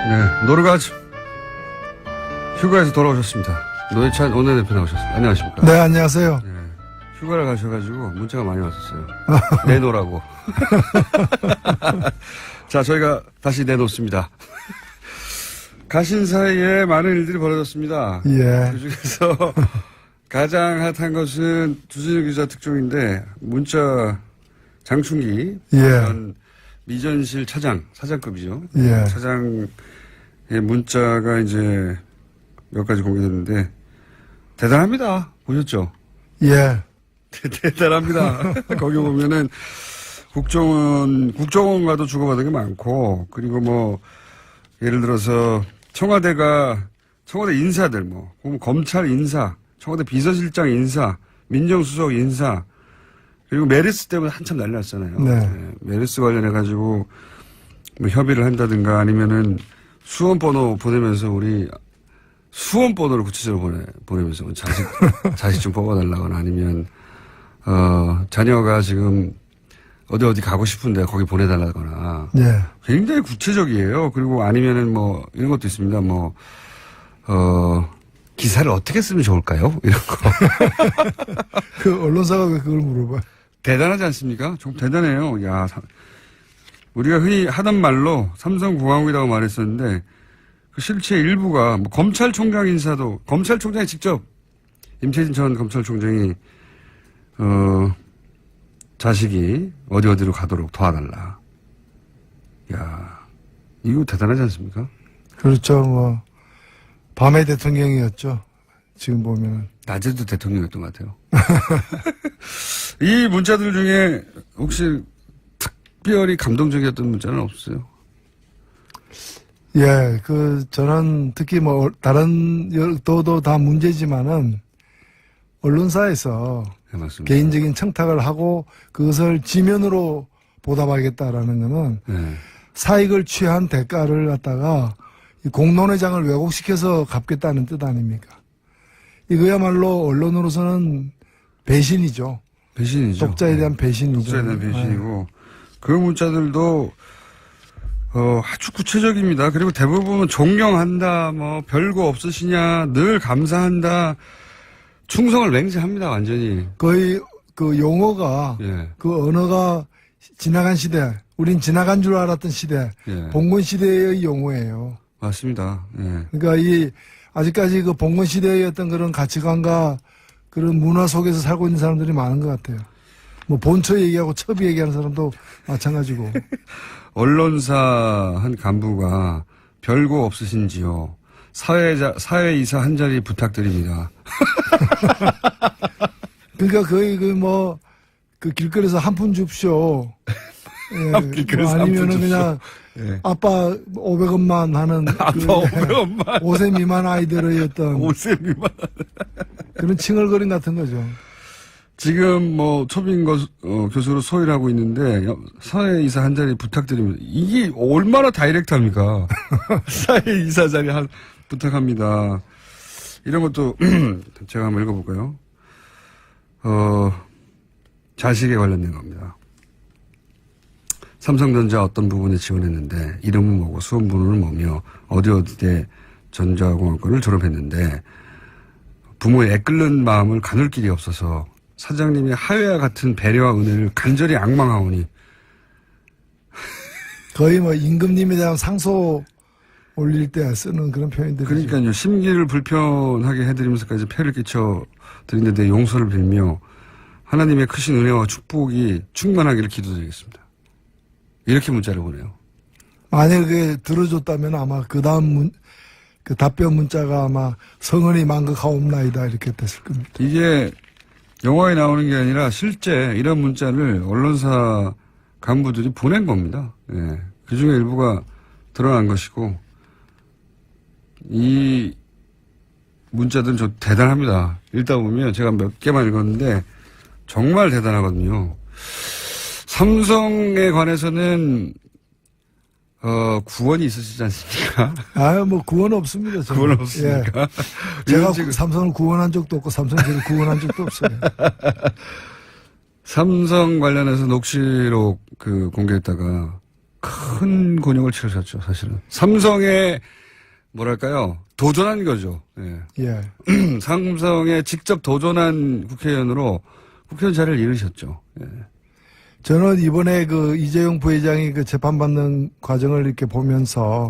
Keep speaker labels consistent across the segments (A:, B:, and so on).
A: 네, 노르가즈 휴가에서 돌아오셨습니다. 노회찬 원내대표 나오셨습니다. 안녕하십니까?
B: 네, 안녕하세요.
A: 네, 휴가를 가셔가지고 문자가 많이 왔었어요. 내놓으라고. 자, 저희가 다시 내놓습니다. 가신 사이에 많은 일들이 벌어졌습니다.
B: 예.
A: 그중에서 가장 핫한 것은 주진우 기자 특종인데 문자 장충기 전 미전실 사장급이죠.
B: 예.
A: 차장의 문자가 이제 몇 가지 공개됐는데 대단합니다. 보셨죠?
B: 예.
A: 대단합니다. 거기 보면은 국정원과도 주고받은 게 많고, 그리고 뭐 예를 들어서 청와대 인사들 혹은 검찰 인사, 청와대 비서실장 인사, 민정수석 인사, 그리고 메르스 때문에 한참 난리 났잖아요.
B: 네.
A: 네, 메르스 관련해가지고 뭐 협의를 한다든가 아니면은 수험번호 보내면서 우리 수험번호를 구체적으로 보내면서 자식 좀 뽑아달라거나 아니면, 자녀가 지금 어디 가고 싶은데 거기 보내달라거나.
B: 예.
A: 굉장히 구체적이에요. 그리고 아니면은 뭐 이런 것도 있습니다. 기사를 어떻게 쓰면 좋을까요? 이런 거.
B: 그 언론사가 왜 그걸 물어봐?
A: 대단하지 않습니까? 좀 대단해요. 야, 우리가 흔히 하던 말로 삼성공화국이라고 말했었는데 그 실체 일부가 뭐 검찰총장 인사도 검찰총장이 직접 임채진 전 검찰총장이 자식이 어디로 가도록 도와달라. 야, 이거 대단하지 않습니까?
B: 그렇죠. 뭐 밤의 대통령이었죠. 지금 보면은.
A: 낮에도 대통령이었던 것 같아요. 이 문자들 중에 혹시 특별히 감동적이었던 문자는 없어요?
B: 예, 저는 특히 뭐 다른 또도 다 문제지만은 언론사에서
A: 네, 맞습니다.
B: 개인적인 청탁을 하고 그것을 지면으로 보답하겠다라는 거는
A: 네.
B: 사익을 취한 대가를 갖다가 이 공론회장을 왜곡시켜서 갚겠다는 뜻 아닙니까? 이거야말로 언론으로서는 배신이죠.
A: 배신이죠.
B: 독자에 대한 배신이죠.
A: 독자에 대한 배신이고 그 문자들도 아주 구체적입니다. 그리고 대부분 존경한다, 뭐 별거 없으시냐, 늘 감사한다, 충성을 맹세합니다. 완전히.
B: 거의 그 용어가
A: 예.
B: 그 언어가 지나간 시대, 우린 지나간 줄 알았던 시대,
A: 예.
B: 봉건 시대의 용어예요.
A: 맞습니다. 예.
B: 그러니까 아직까지 그 봉건 시대의 어떤 그런 가치관과 그런 문화 속에서 살고 있는 사람들이 많은 것 같아요. 뭐 본처 얘기하고 첩이 얘기하는 사람도 마찬가지고.
A: 언론사 한 간부가 별거 없으신지요. 사회이사 한 자리 부탁드립니다.
B: 그러니까 거의 그 길거리에서 한 푼 줍쇼. 예,
A: 길거리에서
B: 뭐 아니면은
A: 한 푼
B: 그냥
A: 예.
B: 아빠 500원만 하는
A: 아빠 500원만.
B: 5세 미만 아이들의 어떤
A: 5세 미만.
B: 그런 칭얼거림 같은 거죠.
A: 지금 뭐 초빙 교수로 소위를 하고 있는데 사회이사 한 자리 부탁드립니다. 이게 얼마나 다이렉트합니까? 사회이사 자리 부탁합니다. 이런 것도 제가 한번 읽어볼까요? 자식에 관련된 겁니다. 삼성전자 어떤 부분에 지원했는데 이름은 뭐고 수험번호는 뭐며 어디에 전자공학과를 졸업했는데 부모의 애끓는 마음을 가눌 길이 없어서 사장님의 하회와 같은 배려와 은혜를 간절히 악망하오니.
B: 거의 뭐 임금님에 대한 상소 올릴 때 쓰는 그런 표현들이죠.
A: 그러니까요. 심기를 불편하게 해드리면서까지 폐를 끼쳐 드리는데 용서를 빌며 하나님의 크신 은혜와 축복이 충만하기를 기도드리겠습니다. 이렇게 문자를 보내요.
B: 만약에 들어줬다면 아마 그 다음 그 답변 문자가 아마 성은이 만극하옵나이다 이렇게 됐을 겁니다.
A: 이게 영화에 나오는 게 아니라 실제 이런 문자를 언론사 간부들이 보낸 겁니다. 예. 그 중에 일부가 드러난 것이고, 이 문자들은 저 대단합니다. 읽다 보면 제가 몇 개만 읽었는데 정말 대단하거든요. 삼성에 관해서는 구원이 있으시지 않습니까?
B: 뭐 구원 없습니다. 저는.
A: 구원 없습니까?
B: 예. 제가 삼성을 구원한 적도 없고 삼성이 저를 구원한 적도 없어요.
A: 삼성 관련해서 녹취록 공개했다가 큰 곤욕을 치르셨죠, 사실은. 삼성에 뭐랄까요, 도전한 거죠. 예.
B: 예.
A: 삼성에 직접 도전한 국회의원으로 국회의원 자리를 잃으셨죠. 예.
B: 저는 이번에 그 이재용 부회장이 그 재판받는 과정을 이렇게 보면서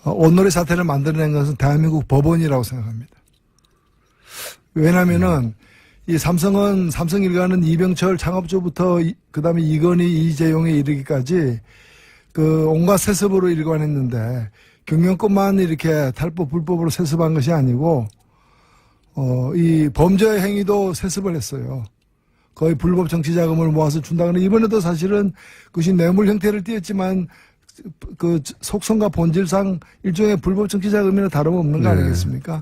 B: 오늘의 사태를 만들어낸 것은 대한민국 법원이라고 생각합니다. 왜냐면은 이 삼성은 삼성 일가는 이병철 창업주부터 그다음에 이건희 이재용에 이르기까지 그 온갖 세습으로 일관했는데 경영권만 이렇게 탈법 불법으로 세습한 것이 아니고 이 범죄 행위도 세습을 했어요. 거의 불법 정치 자금을 모아서 준다거나 이번에도 사실은 그것이 뇌물 형태를 띄었지만 그 속성과 본질상 일종의 불법 정치 자금이나 다름없는 거 아니겠습니까?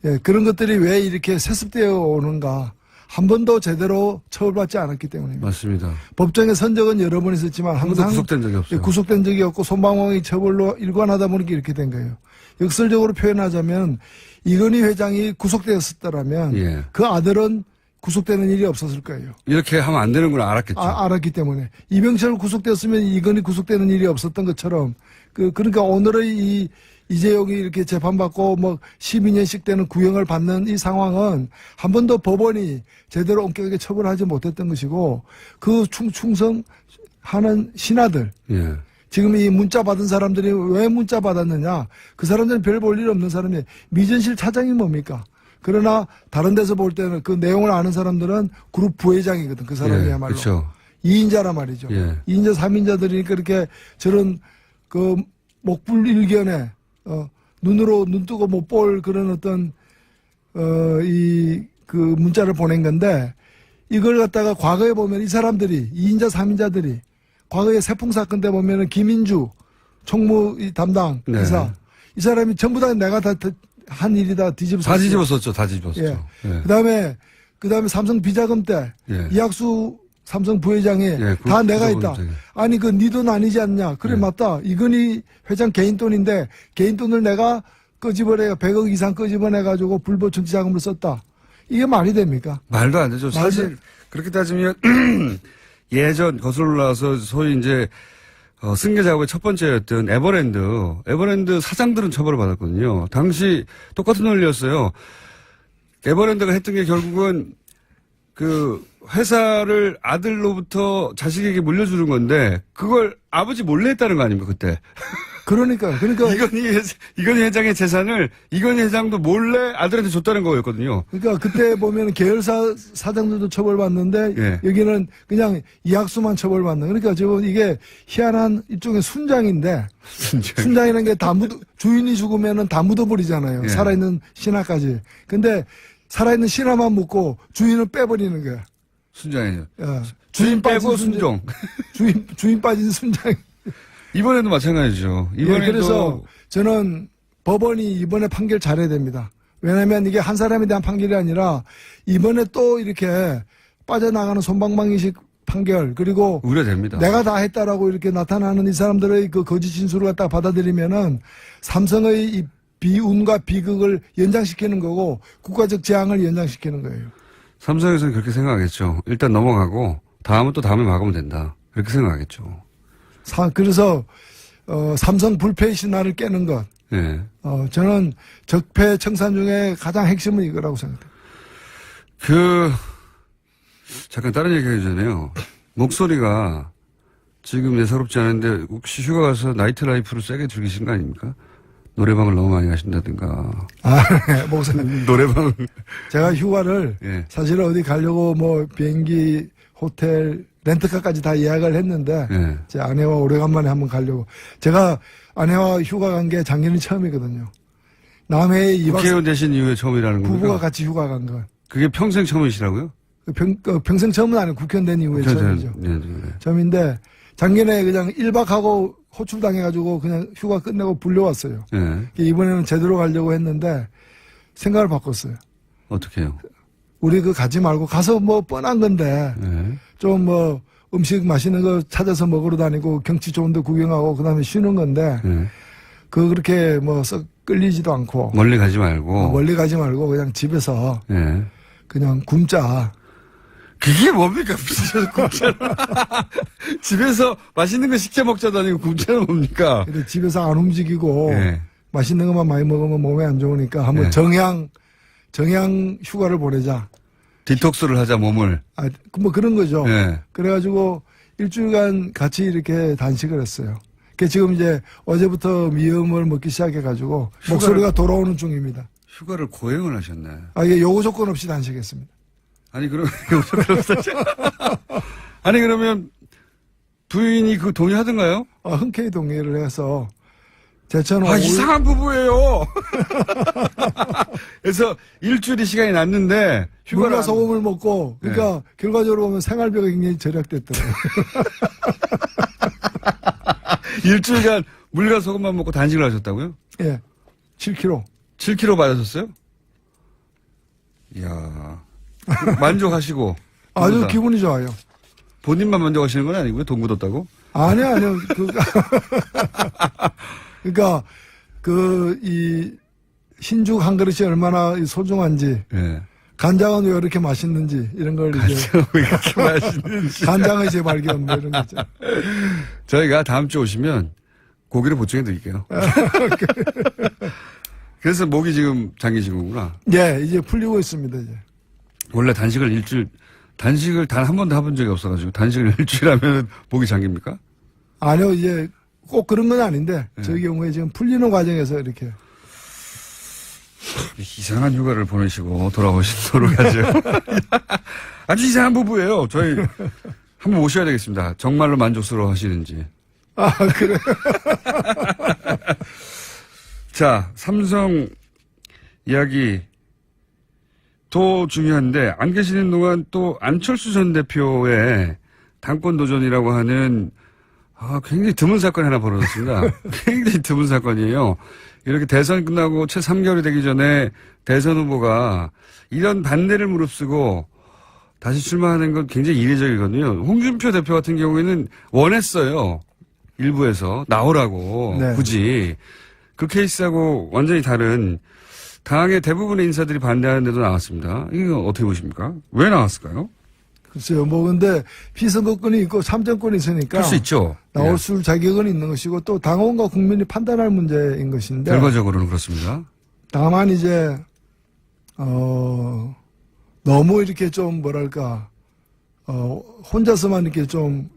B: 예, 그런 것들이 왜 이렇게 세습되어 오는가. 한 번도 제대로 처벌받지 않았기 때문입니다.
A: 맞습니다.
B: 법정에 선적은 여러 번 있었지만 항상
A: 구속된 적이 없어요.
B: 예, 구속된 적이 없고 손방망이 처벌로 일관하다 보니까 이렇게 된 거예요. 역설적으로 표현하자면 이건희 회장이 구속되었었다라면
A: 예.
B: 그 아들은 구속되는 일이 없었을 거예요.
A: 이렇게 하면 안 되는 걸 알았겠죠.
B: 알았기 때문에. 이병철 구속되었으면 이건희 구속되는 일이 없었던 것처럼 그러니까 오늘의 이재용이 이렇게 재판받고 뭐 12년씩 되는 구형을 받는 이 상황은 한 번도 법원이 제대로 엄격하게 처벌하지 못했던 것이고 그 충성하는 신하들.
A: 예.
B: 지금 이 문자 받은 사람들이 왜 문자 받았느냐. 그 사람들은 별 볼 일 없는 사람이 미전실 차장이 뭡니까? 그러나 다른 데서 볼 때는 그 내용을 아는 사람들은 그룹 부회장이거든. 그 사람이야말로.
A: 예, 그렇죠.
B: 2인자란 말이죠.
A: 예.
B: 2인자, 3인자들이니까 그렇게 저런 그 목불일견에 눈으로 눈 뜨고 못 볼 그런 어떤 이 그 문자를 보낸 건데 이걸 갖다가 과거에 보면 이 사람들이 2인자, 3인자들이 과거에 세풍 사건 때 보면은 김인주 총무 담당
A: 네.
B: 기사 이 사람이 전부 다 내가 다 한 일이다 뒤집어
A: 다 뒤집었었죠. 다 뒤집었었죠.
B: 예.
A: 예.
B: 그다음에 삼성 비자금 때
A: 예.
B: 이학수 삼성 부회장이
A: 예,
B: 다 내가 있다.
A: 구속은
B: 아니 그 네 돈 아니지 않냐? 그래
A: 예.
B: 맞다. 이건희 회장 개인 돈인데 개인 돈을 내가 끄집어내 100억 이상 끄집어내 가지고 불법 정치 자금을 썼다. 이게 말이 됩니까?
A: 말도 안 되죠. 사실 그렇게 따지면 예전 거슬러 올라와서 소위 이제 승계 작업의 첫 번째였던 에버랜드 사장들은 처벌을 받았거든요. 당시 똑같은 논리였어요. 에버랜드가 했던 게 결국은 그 회사를 아들로부터 자식에게 물려주는 건데 그걸 아버지 몰래 했다는 거 아닙니까 그때?
B: 그러니까
A: 이건희 회장의 재산을 이건희 회장도 몰래 아들한테 줬다는 거였거든요.
B: 그러니까 그때 보면 계열사 사장들도 처벌받는데
A: 예.
B: 여기는 그냥 이학수만 처벌받는. 그러니까 지금 이게 희한한 일종의 순장인데 순장이라는 게 다 주인이 죽으면은 다 묻어버리잖아요.
A: 예.
B: 살아있는 신하까지. 근데 살아있는 신하만 묻고 주인을 빼버리는 거야.
A: 순장이죠.
B: 주인
A: 빼고
B: 빠진
A: 순종.
B: 주인 빠진 순장.
A: 이번에도 마찬가지죠. 이번에도
B: 예, 그래서 저는 법원이 이번에 판결 잘해야 됩니다. 왜냐하면 이게 한 사람에 대한 판결이 아니라 이번에 또 이렇게 빠져나가는 솜방망이식 판결 그리고
A: 우려됩니다.
B: 내가 다 했다라고 이렇게 나타나는 이 사람들의 그 거짓 진술을 갖다가 받아들이면은 삼성의 이 비운과 비극을 연장시키는 거고 국가적 재앙을 연장시키는 거예요.
A: 삼성에서는 그렇게 생각하겠죠. 일단 넘어가고 다음은 또 다음에 막으면 된다. 그렇게 생각하겠죠.
B: 그래서 삼성 불패의 신화를 깨는 것.
A: 네.
B: 저는 적폐 청산 중에 가장 핵심은 이거라고 생각해요.
A: 잠깐 다른 얘기 하기 전에요. 목소리가 지금 예사롭지 않은데 혹시 휴가 가서 나이트 라이프를 세게 즐기신 거 아닙니까? 노래방을 너무 많이 가신다든가.
B: 네, 목소리.
A: 노래방.
B: 제가 휴가를
A: 예.
B: 사실 어디 가려고 뭐 비행기, 호텔, 렌트카까지 다 예약을 했는데
A: 예.
B: 제 아내와 오래간만에 한번 가려고. 제가 아내와 휴가 간 게 작년이 처음이거든요. 남해에 2박
A: 국회의원 되신 이후에 처음이라는 겁니까?
B: 부부가 같이 휴가 간 거.
A: 그게 평생 처음이시라고요?
B: 평생 처음은 아니고 국회의원 된 이후에 처음이죠.
A: 네.
B: 처음인데 작년에 그냥 1박 하고 호출당해가지고 그냥 휴가 끝내고 불려왔어요.
A: 네.
B: 이번에는 제대로 가려고 했는데 생각을 바꿨어요.
A: 어떻게 해요?
B: 우리 가지 말고 가서 뭐 뻔한 건데
A: 네.
B: 좀 뭐 음식 맛있는 거 찾아서 먹으러 다니고 경치 좋은 데 구경하고 그다음에 쉬는 건데
A: 네.
B: 그렇게 뭐 썩 끌리지도 않고
A: 멀리 가지 말고.
B: 멀리 가지 말고 그냥 집에서
A: 네.
B: 그냥 굶자.
A: 그게 뭡니까? 무슨 국자는. 집에서 맛있는 거 시켜 먹자도 아니고 국자는 뭡니까?
B: 근데 집에서 안 움직이고
A: 예.
B: 맛있는 것만 많이 먹으면 몸에 안 좋으니까 한번
A: 예.
B: 정향 휴가를 보내자.
A: 디톡스를 하자, 몸을.
B: 뭐 그런 거죠.
A: 예.
B: 그래가지고 일주일간 같이 이렇게 단식을 했어요. 지금 이제 어제부터 미음을 먹기 시작해가지고 목소리가 돌아오는 중입니다.
A: 휴가를 고행을 하셨네.
B: 이게 요구 조건 없이 단식했습니다.
A: 아니, 그러면, 아니, 그러면 부인이 그 동의하던가요?
B: 흔쾌히 동의를 해서 제천은
A: 이상한 부부예요. 그래서 일주일의 시간이 났는데 휴가를
B: 물과 소금을 먹고 그러니까 결과적으로 보면 생활비가 굉장히 절약됐더라고요.
A: 일주일간 물과 소금만 먹고 단식을 하셨다고요?
B: 예, 7kg.
A: 7kg 받으셨어요? 이야. 만족하시고.
B: 아주 기분이 좋아요.
A: 본인만 만족하시는 건 아니고요? 돈 굳었다고?
B: 아니요. 그러니까 이 흰죽 한 그릇이 얼마나 소중한지,
A: 예.
B: 간장은 왜 이렇게 맛있는지 이런 걸 이제
A: 왜 이렇게 맛있는지.
B: 간장의 재발견 뭐 이런 거죠.
A: 저희가 다음 주 오시면 고기를 보충해 드릴게요. 그래서 목이 지금 잠기신 거구나.
B: 예, 이제 풀리고 있습니다. 이제.
A: 원래 단식을 단 한 번도 해본 적이 없어가지고 단식을 일주일 하면 목이 잠깁니까?
B: 아니요, 이제 꼭 그런 건 아닌데 저희 경우에 지금 풀리는 과정에서 이렇게.
A: 이상한 휴가를 보내시고 돌아오시도록 하죠. 아주 이상한 부부예요. 저희 한번 모셔야 되겠습니다. 정말로 만족스러워 하시는지.
B: 그래.
A: 자, 삼성 이야기 더 중요한데 안 계시는 동안 또 안철수 전 대표의 당권 도전이라고 하는 굉장히 드문 사건이 하나 벌어졌습니다. 굉장히 드문 사건이에요. 이렇게 대선 끝나고 채 3개월이 되기 전에 대선 후보가 이런 반대를 무릅쓰고 다시 출마하는 건 굉장히 이례적이거든요. 홍준표 대표 같은 경우에는 원했어요. 일부에서 나오라고
B: 네.
A: 굳이. 그 케이스하고 완전히 다른 당의 대부분의 인사들이 반대하는데도 나왔습니다. 이거 어떻게 보십니까? 왜 나왔을까요?
B: 글쎄요, 근데 피선거권이 있고 참정권이 있으니까.
A: 할 수 있죠.
B: 나올 수 자격은 있는 것이고 또 당원과 국민이 판단할 문제인 것인데.
A: 결과적으로는 그렇습니다.
B: 다만 이제, 너무 이렇게 좀 혼자서만 이렇게 좀,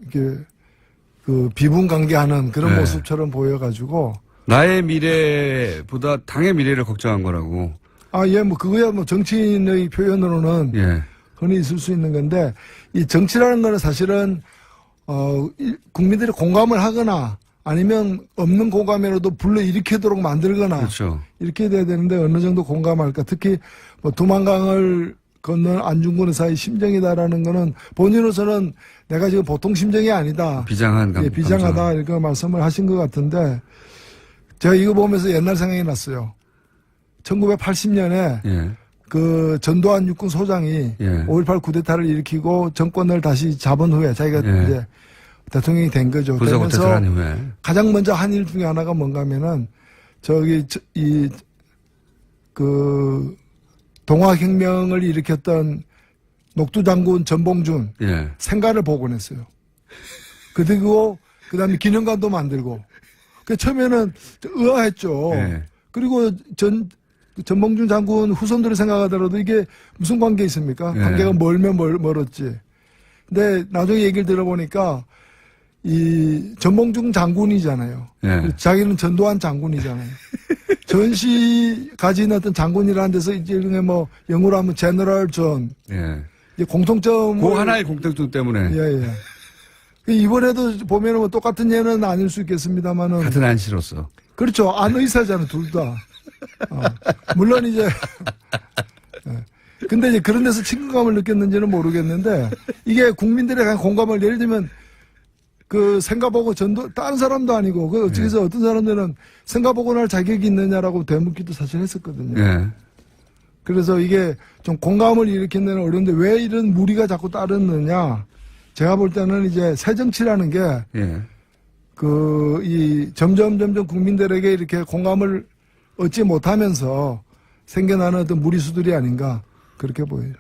B: 비분관계하는 그런 모습처럼 보여가지고.
A: 나의 미래보다 당의 미래를 걱정한 거라고.
B: 그거야 정치인의 표현으로는. 흔히 있을 수 있는 건데, 이 정치라는 거는 사실은, 국민들이 공감을 하거나 아니면 없는 공감이라도 불러일으키도록 만들거나.
A: 그렇죠.
B: 이렇게 돼야 되는데 어느 정도 공감할까. 특히 두만강을 건넌 안중근 의사의 심정이다라는 거는 본인으로서는 내가 지금 보통 심정이 아니다.
A: 비장한 감정.
B: 비장하다. 이렇게 말씀을 하신 것 같은데, 제가 이거 보면서 옛날 생각이 났어요. 1980년에 전두환 육군 소장이 5.18 쿠데타를 일으키고 정권을 다시 잡은 후에 자기가 이제 대통령이 된 거죠. 그러면서 가장 먼저 한 일 중에 하나가 뭔가 하면은 동학혁명을 일으켰던 녹두장군 전봉준 생가를 복원했어요. 그리고 그다음에 기념관도 만들고. 처음에는 의아했죠. 그리고 전봉준 장군 후손들이 생각하더라도 이게 무슨 관계 있습니까? 관계가 멀면 멀었지. 근데 나중에 얘기를 들어보니까 이 전봉준 장군이잖아요. 자기는 전두환 장군이잖아요. 전시 가진 어떤 장군이라는 데서 이제 영어로 하면 제너럴 존. 이제 공통점.
A: 그 하나의 공통점 때문에.
B: 이번에도 보면은 똑같은 예는 아닐 수 있겠습니다만은.
A: 같은 안씨로서.
B: 그렇죠. 안 의사잖아, 둘 다. 물론 이제. 근데 이제 그런 데서 친근감을 느꼈는지는 모르겠는데, 이게 국민들의 공감을 예를 들면, 생가보고 다른 사람도 아니고, 어찌해서 어떤 사람들은 생가보고 날 자격이 있느냐라고 되묻기도 사실 했었거든요. 그래서 이게 좀 공감을 일으키는 데는 어려운데 왜 이런 무리가 자꾸 따르느냐. 제가 볼 때는 이제 새 정치라는 게, 점점 국민들에게 이렇게 공감을 얻지 못하면서 생겨나는 어떤 무리수들이 아닌가, 그렇게 보여요.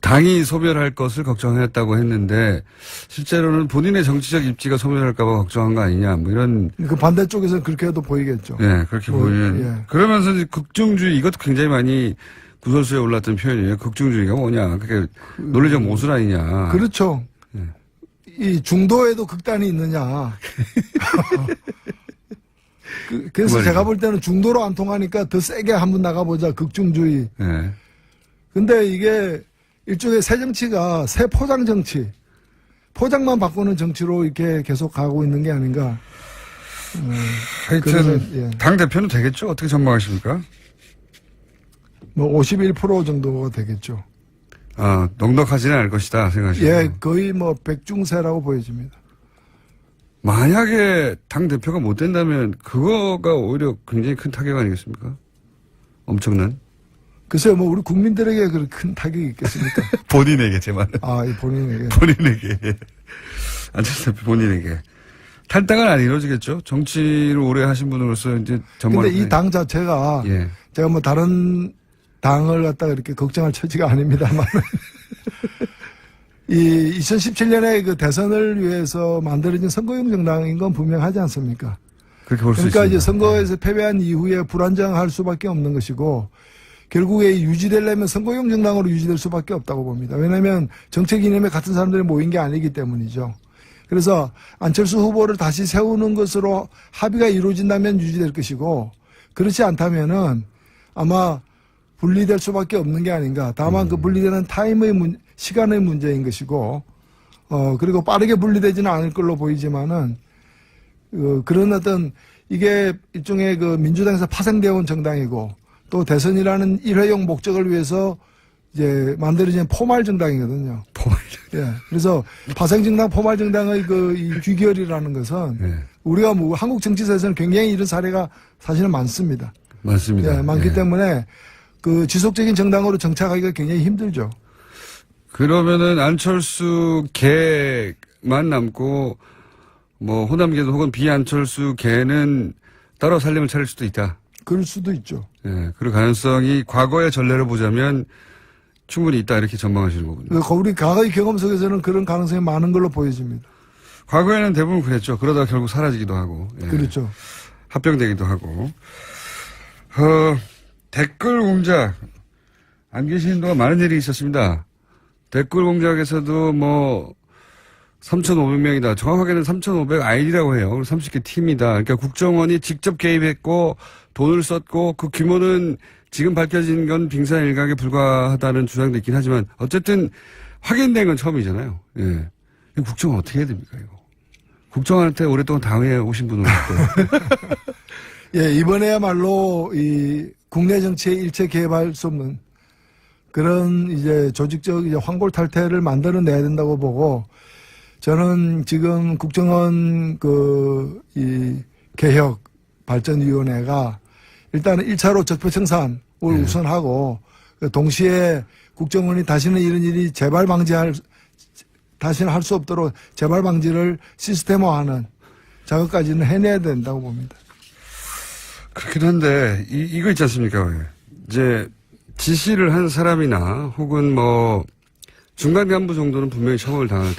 A: 당이 소멸할 것을 걱정했다고 했는데 실제로는 본인의 정치적 입지가 소멸할까봐 걱정한 거 아니냐 뭐 이런
B: 그 반대쪽에서는 그렇게도 보이겠죠.
A: 예 그렇게
B: 뭐,
A: 보이는
B: 예.
A: 그러면서 이제 극중주의 이것도 굉장히 많이 구설수에 올랐던 표현이에요. 극중주의가 뭐냐 그게 논리적 모순 아니냐.
B: 그렇죠.
A: 예.
B: 이 중도에도 극단이 있느냐. 그래서
A: 말이죠.
B: 제가 볼 때는 중도로 안 통하니까 더 세게 한번 나가보자. 극중주의.
A: 예.
B: 근데 이게 일종의 새 정치가 새 포장 정치. 포장만 바꾸는 정치로 이렇게 계속 가고 있는 게 아닌가. 그래서,
A: 하여튼
B: 예.
A: 당 대표는 되겠죠? 어떻게 전망하십니까?
B: 뭐 51% 정도가 되겠죠.
A: 아 넉넉하지는 않을 것이다 생각하시죠?
B: 예, 거의 뭐 백중세라고 보여집니다.
A: 만약에 당 대표가 못 된다면 그거가 오히려 굉장히 큰 타격 아니겠습니까? 엄청난.
B: 글쎄요, 뭐 우리 국민들에게 그런 큰 타격이 있겠습니까?
A: 본인에게 제 말은.
B: 아, 이 본인에게.
A: 본인에게. 안철수 대표 본인에게. 탈당은 안 이루어지겠죠? 정치를 오래 하신 분으로서 이제 전망.
B: 근데 이 당 자체가
A: 예.
B: 제가 뭐 다른 당을 갖다가 이렇게 걱정할 처지가 아닙니다만 이 2017년에 그 대선을 위해서 만들어진 선거용 정당인 건 분명하지 않습니까?
A: 그렇게 볼 수 있습니다.
B: 그러니까 이제 선거에서 패배한 이후에 불안정할 수밖에 없는 것이고 결국에 유지되려면 선거용 정당으로 유지될 수밖에 없다고 봅니다. 왜냐하면 정책 이념에 같은 사람들이 모인 게 아니기 때문이죠. 그래서 안철수 후보를 다시 세우는 것으로 합의가 이루어진다면 유지될 것이고 그렇지 않다면은 아마 분리될 수밖에 없는 게 아닌가. 다만 그 분리되는 시간의 문제인 것이고 그리고 빠르게 분리되지는 않을 걸로 보이지만은 그런 어떤 이게 일종의 그 민주당에서 파생되어 온 정당이고 또 대선이라는 일회용 목적을 위해서 이제 만들어진 포말 정당이거든요.
A: 포말.
B: 예. 그래서 파생 정당, 포말 정당의 이 귀결이라는 것은
A: 예.
B: 우리가 뭐 한국 정치사에서는 굉장히 이런 사례가 사실은 많습니다.
A: 맞습니다.
B: 예, 많기
A: 예.
B: 때문에 그 지속적인 정당으로 정착하기가 굉장히 힘들죠.
A: 그러면은 안철수 개만 남고 뭐 호남계도 혹은 비안철수 개는 따로 살림을 차릴 수도 있다.
B: 그럴 수도 있죠.
A: 예, 그럴 가능성이 과거의 전례를 보자면 충분히 있다 이렇게 전망하시는 거군요.
B: 우리 과거의 경험 속에서는 그런 가능성이 많은 걸로 보여집니다.
A: 과거에는 대부분 그랬죠. 그러다가 결국 사라지기도 하고. 예.
B: 그렇죠.
A: 합병되기도 하고. 댓글 공작. 안 계시는 동안 많은 일이 있었습니다. 댓글 공작에서도 뭐 3,500명이다. 정확하게는 3,500 아이디라고 해요. 30개 팀이다. 그러니까 국정원이 직접 개입했고 돈을 썼고 그 규모는 지금 밝혀진 건 빙산일각에 불과하다는 주장도 있긴 하지만 어쨌든 확인된 건 처음이잖아요. 예. 국정원 어떻게 해야 됩니까, 이거? 국정원한테 오랫동안 당해 오신 분은 없고.
B: 예, 이번에야말로 이 국내 정치에 일체 개입할 수 없는 그런 이제 조직적 이제 황골탈퇴를 만들어내야 된다고 보고 저는 지금 국정원 이 개혁 발전위원회가 일단은 1차로 적폐 청산을 우선하고 동시에 국정원이 다시는 이런 일이 다시는 할 수 없도록 재발 방지를 시스템화하는 작업까지는 해내야 된다고 봅니다.
A: 그렇긴 한데 이거 있지 않습니까? 이제 지시를 한 사람이나 혹은 뭐 중간 간부 정도는 분명히 처벌될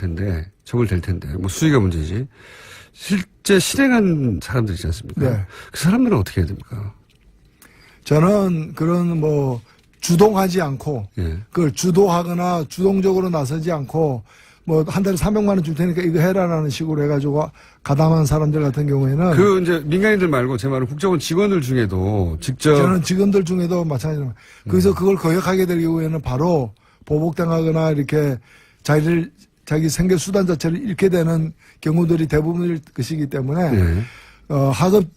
A: 텐데 뭐 수위가 문제지. 실제 실행한 사람들 있지 않습니까?
B: 네.
A: 그 사람들은 어떻게 해야 됩니까?
B: 저는 그런 뭐 주동하지 않고
A: 예.
B: 그걸 주도하거나 주동적으로 나서지 않고 뭐 한 달에 300만 원 줄 테니까 이거 해라라는 식으로 해가지고 가담한 사람들 같은 경우에는
A: 그 이제 민간인들 말고 제 말은 국정원 직원들 중에도 직접
B: 저는 직원들 중에도 마찬가지로 거기서 그걸 거역하게 될 경우에는 바로 보복당하거나 이렇게 자기 생계 수단 자체를 잃게 되는 경우들이 대부분일 것이기 때문에
A: 예.
B: 하급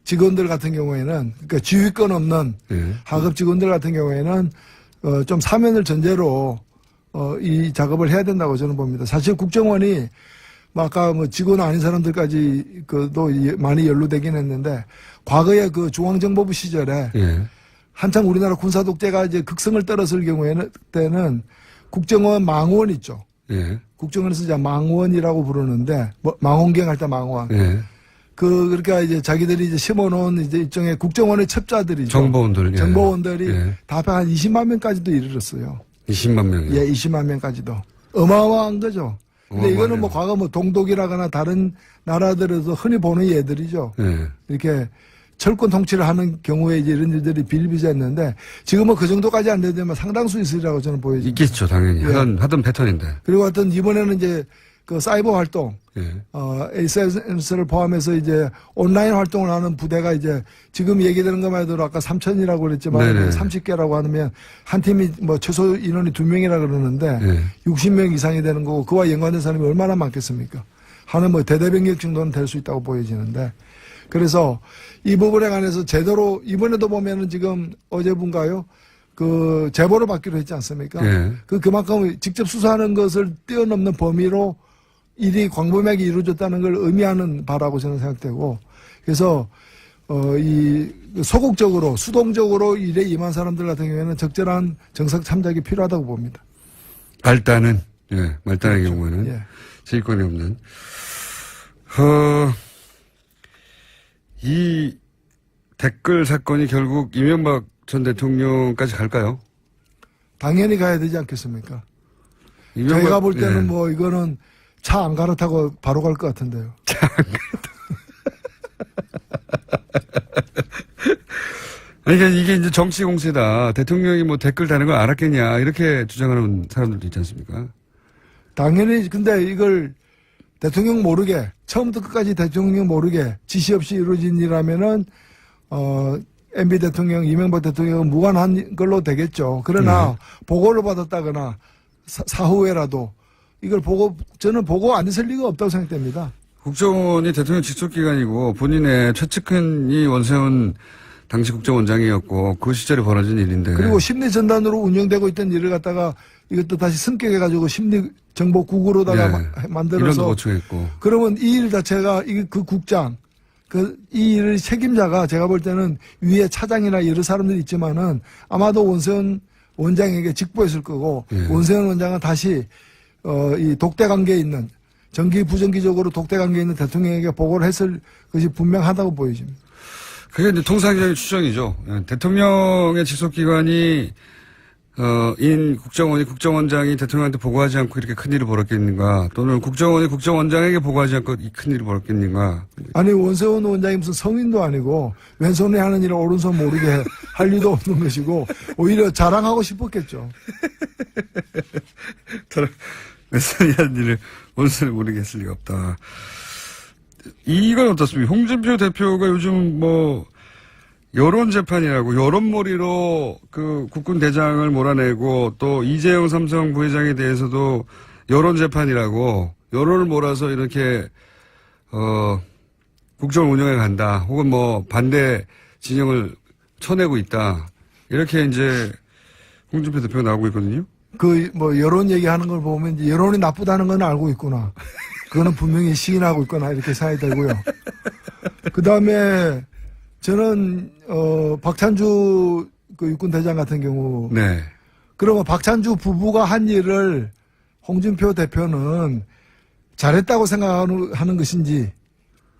B: 직원들 같은 경우에는 그러니까 지휘권 없는
A: 예.
B: 하급 직원들 같은 경우에는 좀 사면을 전제로 이 작업을 해야 된다고 저는 봅니다. 사실 국정원이 뭐 아까 뭐 직원 아닌 사람들까지 그도 많이 연루되긴 했는데 과거에 그 중앙정보부 시절에
A: 예.
B: 한창 우리나라 군사 독재가 이제 극성을 떨었을 경우에는 때는 국정원 망원 있죠.
A: 예.
B: 국정원에서 이제 망원이라고 부르는데 뭐 망원경 할 때 망원.
A: 예.
B: 그러니까 이제 자기들이 이제 심어놓은 이제 일종의 국정원의 첩자들이죠.
A: 정보원들. 예.
B: 정보원들이
A: 예.
B: 다 합해 한 20만 명까지도 이르렀어요.
A: 20만 명이요?
B: 예, 20만 명까지도. 어마어마한 거죠. 근데 이거는 뭐 과거 뭐 동독이라거나 다른 나라들에서 흔히 보는 예들이죠.
A: 네.
B: 이렇게 철권 통치를 하는 경우에 이제 이런 일들이 비일비재했는데 지금은 그 정도까지 안 되면 상당수 있으리라고 저는 보여집니다.
A: 있겠죠, 당연히.
B: 예.
A: 하던 패턴인데.
B: 그리고 하여튼 이번에는 이제 그 사이버 활동,
A: 예.
B: SNS를 포함해서 이제 온라인 활동을 하는 부대가 이제 지금 얘기되는 것만 해도 아까 3,000이라고 그랬지만
A: 네네.
B: 30개라고 하면 한 팀이 뭐 최소 인원이 2명이라 그러는데
A: 네.
B: 60명 이상이 되는 거고 그와 연관된 사람이 얼마나 많겠습니까? 하는 뭐 대대변경 정도는 될 수 있다고 보여지는데 그래서 이 부분에 관해서 제대로 이번에도 보면은 지금 어제분가요? 그 제보를 받기로 했지 않습니까?
A: 예.
B: 그만큼 직접 수사하는 것을 뛰어넘는 범위로 일이 광범위하게 이루어졌다는 걸 의미하는 바라고 저는 생각되고 그래서 이 소극적으로 수동적으로 일에 임한 사람들 같은 경우에는 적절한 정석 참작이 필요하다고 봅니다.
A: 말단은 말단의
B: 그렇죠.
A: 경우에는
B: 예.
A: 지휘권이 없는. 이 댓글 사건이 결국 이명박 전 대통령까지 갈까요?
B: 당연히 가야 되지 않겠습니까?
A: 이명박-
B: 저희가 볼 때는
A: 예.
B: 뭐 이거는 차 안 갈아타고 바로 갈 것 같은데요.
A: 아니, 그러니까 이게 이제 정치 공세다. 대통령이 뭐 댓글 다는 걸 알았겠냐. 이렇게 주장하는 사람들도 있지 않습니까?
B: 당연히 근데 이걸 대통령 모르게 처음부터 끝까지 대통령 모르게 지시 없이 이루어진 일이라면은 MB 대통령 이명박 대통령은 무관한 걸로 되겠죠. 그러나 보고를 받았다거나 사후에라도 이걸 보고 저는 보고 안 있을 리가 없다고 생각됩니다.
A: 국정원이 대통령 직속기관이고 본인의 최측근이 원세훈 당시 국정원장이었고 그 시절에 벌어진 일인데.
B: 그리고 심리 전단으로 운영되고 있던 일을 갖다가 이것도 다시 승격해가지고 심리 정보국으로다가
A: 이런도
B: 만들어서
A: 거쳐했고.
B: 그러면 이 일 자체가 그 국장 이 일을 책임자가 제가 볼 때는 위에 차장이나 여러 사람들이 있지만은 아마도 원세훈 원장에게 직보했을 거고
A: 예.
B: 원세훈 원장은 다시 이 독대 관계에 있는 정기 부정기적으로 독대 관계에 있는 대통령에게 보고를 했을 것이 분명하다고 보여집니다.
A: 그게 이제 통상적인 추정이죠. 대통령의 직속기관이 인 국정원이 국정원장이 대통령한테 보고하지 않고 이렇게 큰일을 벌였겠는가, 또는 국정원이 국정원장에게 보고하지 않고 이 큰일을 벌였겠는가.
B: 아니 원세훈 원장이 무슨 성인도 아니고 왼손에 하는 일을 오른손 모르게 할 리도 없는 것이고 오히려 자랑하고 싶었겠죠.
A: 왼손이 하는 일을 오른손에 모르게 했을 리가 없다. 이건 어떻습니까? 홍준표 대표가 요즘 뭐 여론 재판이라고 여론몰이로 그 국군 대장을 몰아내고, 또 이재용 삼성 부회장에 대해서도 여론 재판이라고 여론을 몰아서 이렇게 국정 운영에 간다, 혹은 뭐 반대 진영을 쳐내고 있다, 이렇게 이제 홍준표 대표가 나오고 있거든요.
B: 그 뭐 여론 얘기하는 걸 보면 이제 여론이 나쁘다는 건 알고 있구나. 그거는 분명히 시인하고 있거나 이렇게 생각이 들고요. 그 다음에 저는 박찬주 그 육군 대장 같은 경우,
A: 네.
B: 그러면 박찬주 부부가 한 일을 홍준표 대표는 잘했다고 생각하는 것인지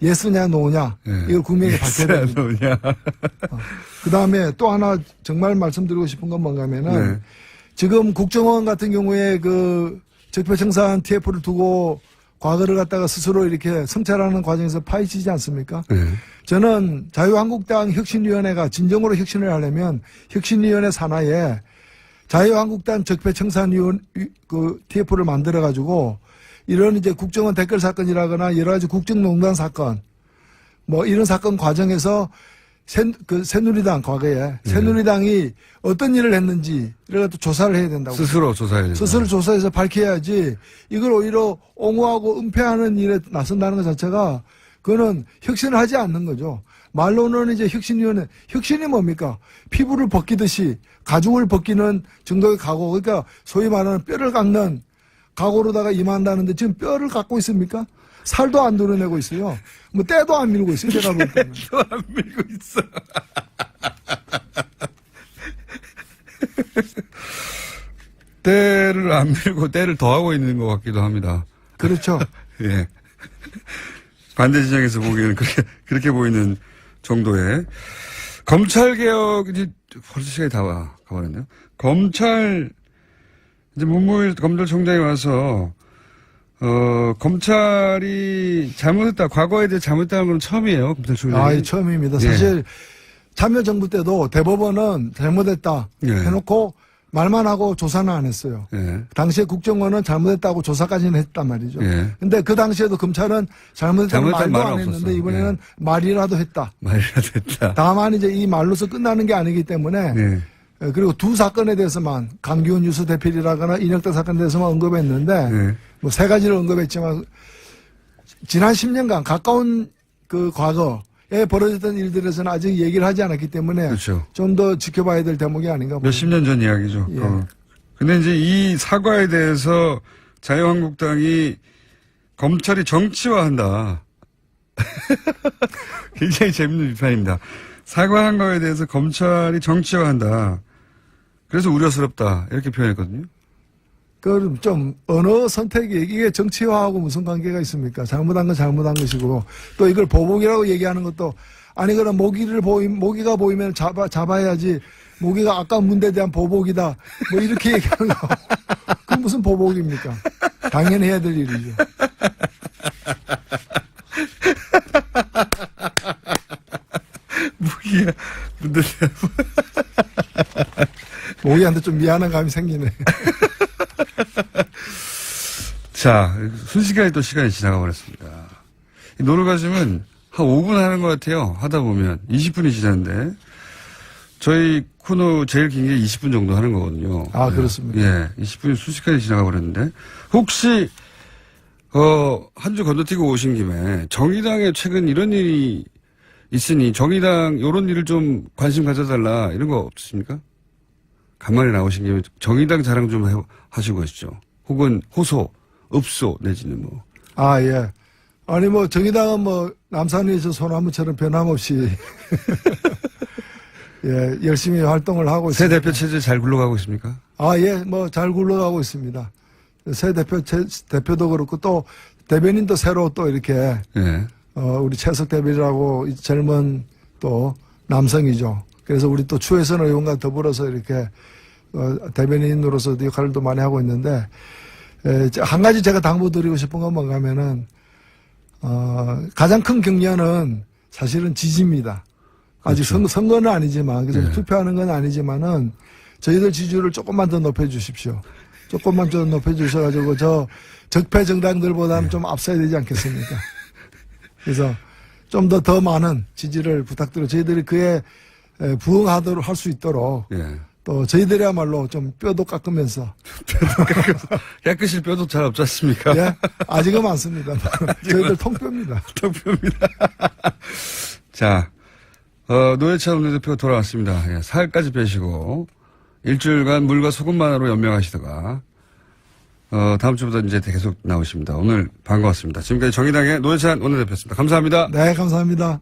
B: 예스냐 노냐,
A: 네.
B: 이걸 국민에게 밝혀야 됩니다.
A: 냐
B: 그 다음에 또 하나 정말 말씀드리고 싶은 건 뭔가 하면은
A: 네.
B: 지금 국정원 같은 경우에 그 적폐청산 TF를 두고 과거를 갖다가 스스로 이렇게 성찰하는 과정에서 파헤치지 않습니까?
A: 네.
B: 저는 자유한국당 혁신위원회가 진정으로 혁신을 하려면 혁신위원회 산하에 자유한국당 적폐청산위원 그 TF를 만들어 가지고 이런 이제 국정원 댓글 사건이라거나 여러 가지 국정농단 사건 뭐 이런 사건 과정에서 새누리당 과거에 새누리당이 어떤 일을 했는지 이걸 또 조사를 해야 된다고.
A: 스스로 조사해야 된다.
B: 스스로 조사해서 밝혀야지 이걸 오히려 옹호하고 은폐하는 일에 나선다는 것 자체가 그거는 혁신을 하지 않는 거죠. 말로는 이제 혁신위원회, 혁신이 뭡니까? 피부를 벗기듯이 가죽을 벗기는 정도의 각오, 그러니까 소위 말하는 뼈를 깎는 각오로다가 임한다는데 지금 뼈를 깎고 있습니까? 살도 안 드러내고 있어요. 뭐 때도 안 밀고 있어요. 제가 볼 때는.
A: 또 안 밀고 있어. 때를 안 밀고 때를 더하고 있는 것 같기도 합니다.
B: 그렇죠.
A: 예. 반대 진영에서 보기에는 그렇게 보이는 정도의. 검찰개혁, 이제 벌써 시간이 다 가버렸네요. 검찰 이제 문무일 검찰총장이 와서, 검찰이 잘못했다, 과거에 대해 잘못했다는 건 처음이에요, 검찰총장이.
B: 처음입니다.
A: 예.
B: 사실 참여정부 때도 대법원은 잘못했다
A: 예.
B: 해놓고 말만 하고 조사는 안 했어요.
A: 예.
B: 당시에 국정원은 잘못했다고 조사까지는 했단 말이죠.
A: 예.
B: 근데 그 당시에도 검찰은 잘못했다는
A: 잘못했다는
B: 말도
A: 말은
B: 안 했는데
A: 없었어.
B: 이번에는
A: 예.
B: 말이라도 했다.
A: 말이라도 했다.
B: 다만 이제 이 말로서 끝나는 게 아니기 때문에
A: 예.
B: 그리고 두 사건에 대해서만 강기훈 뉴스 대필이라거나 인혁대 사건에 대해서만 언급했는데
A: 예.
B: 뭐 세 가지를 언급했지만 지난 10년간 가까운 그 과거에 벌어졌던 일들에서는 아직 얘기를 하지 않았기 때문에
A: 그렇죠.
B: 좀 더 지켜봐야 될 대목이 아닌가 봅니다.
A: 몇십 년 전 이야기죠.
B: 예.
A: 근데 이제 이 사과에 대해서 자유한국당이 검찰이 정치화한다. 굉장히 재밌는 비판입니다. 사과한 거에 대해서 검찰이 정치화한다. 그래서 우려스럽다. 이렇게 표현했거든요.
B: 그 좀 언어 선택이 이게 정치화하고 무슨 관계가 있습니까? 잘못한 건 잘못한 것이고 또 이걸 보복이라고 얘기하는 것도 아니 그럼 모기가 보이면 잡아야지. 모기가 아까운 문제에 대한 보복이다. 뭐 이렇게 얘기하는 거. 그건 무슨 보복입니까? 당연히 해야 될 일이죠.
A: 무기야.
B: 모기한테 좀 미안한 감이 생기네.
A: 자, 순식간에 또 시간이 지나가 버렸습니다. 노르가즘은 한 5분 하는 것 같아요. 하다 보면 20분이 지났는데 저희 코너 제일 긴 게 20분 정도 하는 거거든요.
B: 아, 그렇습니까?
A: 예, 20분이 순식간에 지나가 버렸는데 혹시 한 주 건너뛰고 오신 김에 정의당에 최근 이런 일이 있으니 정의당 이런 일을 좀 관심 가져달라 이런 거 없으십니까? 간만에 나오신 김에 정의당 자랑 좀 하시고 가시죠. 혹은 호소, 읍소 내지는 뭐.
B: 아, 예. 아니, 뭐, 정의당은 뭐, 남산에서 소나무처럼 변함없이, 예, 열심히 활동을 하고
A: 새
B: 있습니다.
A: 대표 체제 잘 굴러가고 있습니까?
B: 아, 예, 뭐, 잘 굴러가고 있습니다. 새 대표도 그렇고, 또, 대변인도 새로 또 이렇게,
A: 예.
B: 우리 최석 대변이라고 이 젊은 또 남성이죠. 그래서 우리 또 추혜선 의원과 더불어서 이렇게, 대변인으로서 역할도 많이 하고 있는데, 한 가지 제가 당부드리고 싶은 건 뭔가 하면은, 가장 큰 격려는 사실은 지지입니다. 아직
A: 그렇죠.
B: 선거는 아니지만, 그래서
A: 네.
B: 투표하는 건 아니지만은, 저희들 지지율을 조금만 더 높여주십시오. 조금만 더 높여주셔가지고, 적폐 정당들보다는 좀 앞서야 되지 않겠습니까? 그래서 좀 더 많은 지지를 부탁드려 저희들이 그에 부응하도록 할 수 있도록,
A: 예.
B: 또 저희들이야말로 좀 뼈도 깎으면서,
A: 깎으실 뼈도 잘 없지 않습니까?
B: 예? 아직은 많습니다. 저희들 통뼈입니다.
A: 덕표입니다. 자, 노회찬 원내대표가 돌아왔습니다. 예, 살까지 빼시고 일주일간 물과 소금만으로 연명하시다가 다음 주부터 이제 계속 나오십니다. 오늘 반가웠습니다. 지금까지 정의당의 노회찬 원내대표였습니다. 감사합니다.
B: 네, 감사합니다.